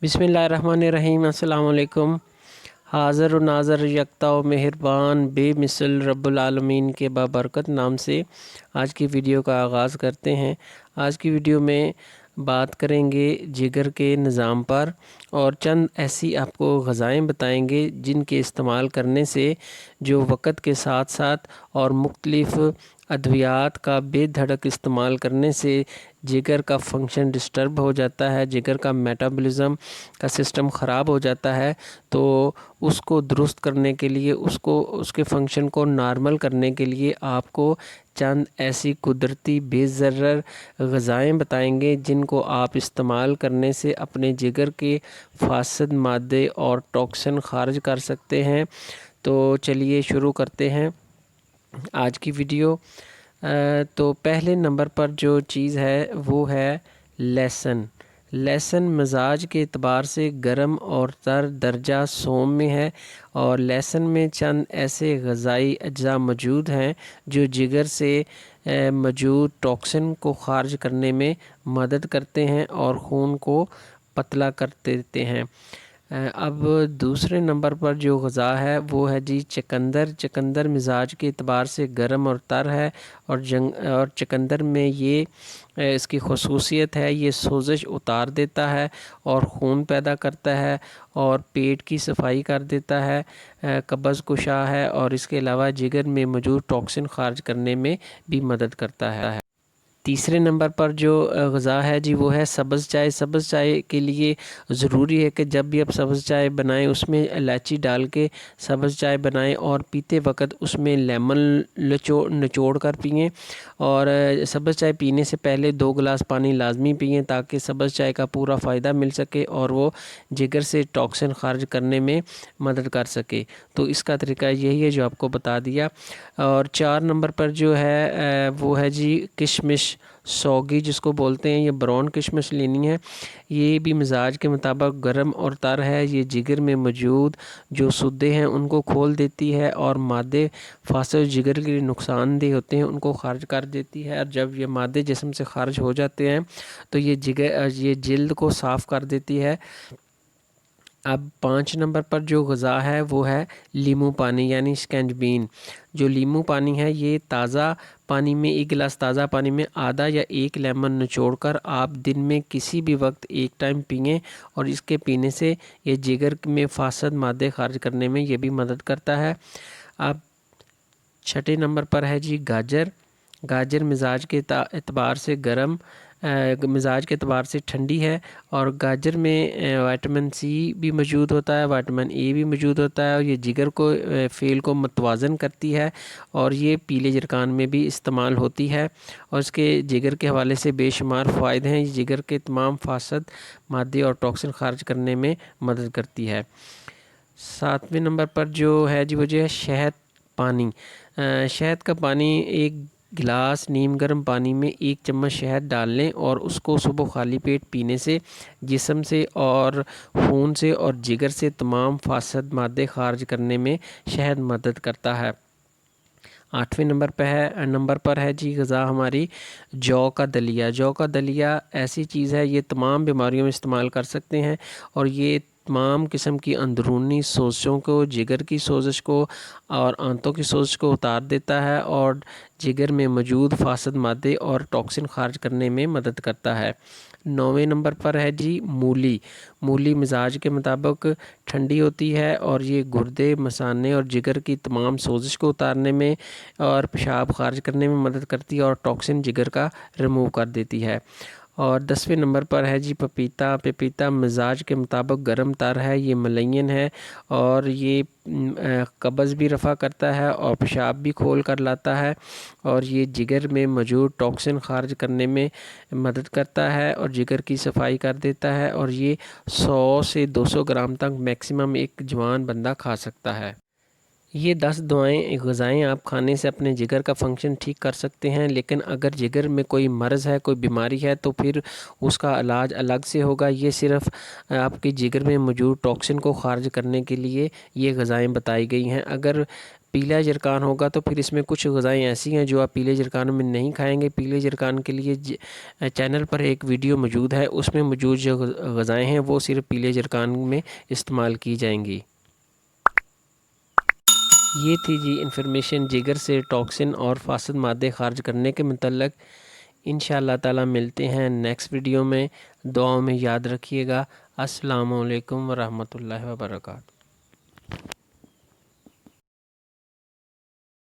बिस्मिल्लाहिर्रहमानिर्रहीम। अस्सलाम वालेकुम। हाज़र व नाज़र यकता व मेहरबान बेमिसल रब्बुल आलमीन के बाबरकत नाम से आज की वीडियो का आगाज़ करते हैं। आज की वीडियो में बात करेंगे जिगर के निज़ाम पर और चंद ऐसी आपको ग़ज़ाएँ बताएंगे जिनके इस्तेमाल करने से जो वक़्त के साथ साथ और मुख्तलिफ़ अद्वियात का बेधड़क इस्तेमाल करने से जिगर का फंक्शन डिस्टर्ब हो जाता है, जिगर का मेटाबॉलिज़्म का सिस्टम ख़राब हो जाता है। तो उसको दुरुस्त करने के लिए, उसके फंक्शन को नॉर्मल करने के लिए आपको चंद ऐसी कुदरती बेज़र्र ग़ज़ाएँ बताएंगे जिनको आप इस्तेमाल करने से अपने जिगर के फासिद मादे और टॉक्सिन ख़ारिज कर सकते हैं। तो चलिए शुरू करते हैं आज की वीडियो। तो पहले नंबर पर जो चीज़ है वो है लहसुन। लहसुन मिजाज के एतबार से गर्म और तर दर्जा सौम्य है और लहसुन में चंद ऐसे ग़ज़ाई अज्जा मौजूद हैं जो जिगर से मौजूद टॉक्सिन को ख़ारिज करने में मदद करते हैं और खून को पतला कर देते हैं। अब दूसरे नंबर पर जो ग़ज़ा है वो है जी चकंदर। चकंदर मिजाज के एतबार से गर्म और तर है और चकंदर में ये इसकी ख़ुसूसियत है, ये सोज़श उतार देता है और खून पैदा करता है और पेट की सफाई कर देता है, कब्ज़ कुशा है और इसके अलावा जिगर में मौजूद टॉक्सिन ख़ारिज करने में भी मदद करता है। तीसरे नंबर पर जो ग़ज़ा है जी वो है सब्ज़ चाय। सब्ज़ चाय के लिए ज़रूरी है कि जब भी आप सब्ज़ चाय बनाएं उसमें इलायची डाल के सब्ज़ चाय बनाएं और पीते वक्त उसमें लेमन निचोड़ कर पिएँ। और सब्ज़ चाय पीने से पहले 2 गिलास पानी लाजमी पिएँ ताकि सब्ज़ चाय का पूरा फ़ायदा मिल सके और वो जिगर से टॉक्सिन ख़ारिज करने में मदद कर सके। तो इसका तरीका यही है जो आपको बता दिया। और 4 नंबर पर जो है वो है जी किशमिश सौगी जिसको बोलते हैं। ये ब्राउन किशमिश लेनी है। ये भी मिजाज के मुताबिक गर्म और तर है। ये जिगर में मौजूद जो सुद्दे हैं उनको खोल देती है और मादे फासिद जिगर के लिए नुकसानदेह होते हैं उनको खारिज कर देती है। और जब ये मादे जिस्म से खारिज हो जाते हैं तो ये जिल्द को साफ़ कर देती है। अब 5 नंबर पर जो ग़ज़ा है वो है लीमू पानी यानी स्कैंजबीन। जो लीमू पानी है ये ताज़ा पानी में 1 गिलास ताज़ा पानी में आधा या 1 लेमन निचोड़कर आप दिन में किसी भी वक्त एक टाइम पिएँ और इसके पीने से ये जिगर में फासिद मादे खारिज करने में ये भी मदद करता है। अब 6 नंबर पर है जी गाजर। गाजर मिजाज के एतबार से गर्म, मिजाज के एतबार से ठंडी है और गाजर में विटामिन सी भी मौजूद होता है, विटामिन ए भी मौजूद होता है और ये जिगर को फ़ेल को मतवाज़न करती है और ये पीले जरकान में भी इस्तेमाल होती है और इसके जिगर के हवाले से बेशुमार फ़ायदे हैं। ये जिगर के तमाम फासिद मादे और टॉक्सिन ख़ारिज करने में मदद करती है। 7वें नंबर पर जो है जी वो जो है शहद पानी। शहद का पानी 1 गिलास नीम गर्म पानी में 1 चम्मच शहद डाल लें और उसको सुबह खाली पेट पीने से जिस्म से और खून से और जिगर से तमाम फासिद मादे खारिज करने में शहद मदद करता है। 8वें नंबर पर है जी ग़ज़ा हमारी जौ का दलिया। जौ का दलिया ऐसी चीज़ है ये तमाम बीमारियों में इस्तेमाल कर सकते हैं और ये तमाम किस्म की अंदरूनी सोज़शों को, जिगर की सोज़श को और आंतों की सोज़श को उतार देता है और जिगर में मौजूद फासिद मादे और टॉक्सिन ख़ारिज करने में मदद करता है। 9वें नंबर पर है जी मूली। मूली मिजाज के मुताबिक ठंडी होती है और ये गुर्दे, मसाने और जिगर की तमाम सोज़श को उतारने में और पेशाब खारिज करने में मदद करती है और टॉक्सिन जिगर का रिमूव कर देती है। और 10वें नंबर पर है जी पपीता। पपीता मिजाज के मुताबिक गर्म तर है, ये मलयन है और ये कब्ज़ भी रफ़ा करता है और पेशाब भी खोल कर लाता है और ये जिगर में मौजूद टॉक्सिन ख़ारिज करने में मदद करता है और जिगर की सफाई कर देता है और ये 100 से 200 ग्राम तक मैक्सिमम एक जवान बंदा खा सकता है। یہ 10 دعائیں غذائیں آپ کھانے سے اپنے جگر کا فنکشن ٹھیک کر سکتے ہیں، لیکن اگر جگر میں کوئی مرض ہے، کوئی بیماری ہے تو پھر اس کا علاج الگ سے ہوگا۔ یہ صرف آپ کے جگر میں موجود ٹاکسن کو خارج کرنے کے لیے یہ غذائیں بتائی گئی ہیں۔ اگر پیلا جرکان ہوگا تو پھر اس میں کچھ غذائیں ایسی ہیں جو آپ پیلے جرکان میں نہیں کھائیں گے۔ پیلے جرکان کے لیے چینل پر ایک ویڈیو موجود ہے، اس میں موجود جو غذائیں ہیں وہ صرف پیلے جرکان میں استعمال کی جائیں گی۔ یہ تھی جی انفارمیشن جگر سے ٹاکسن اور فاسد مادے خارج کرنے کے متعلق۔ انشاءاللہ تعالی ملتے ہیں نیکسٹ ویڈیو میں۔ دعاؤں میں یاد رکھیے گا۔ السلام علیکم ورحمۃ اللہ وبرکاتہ۔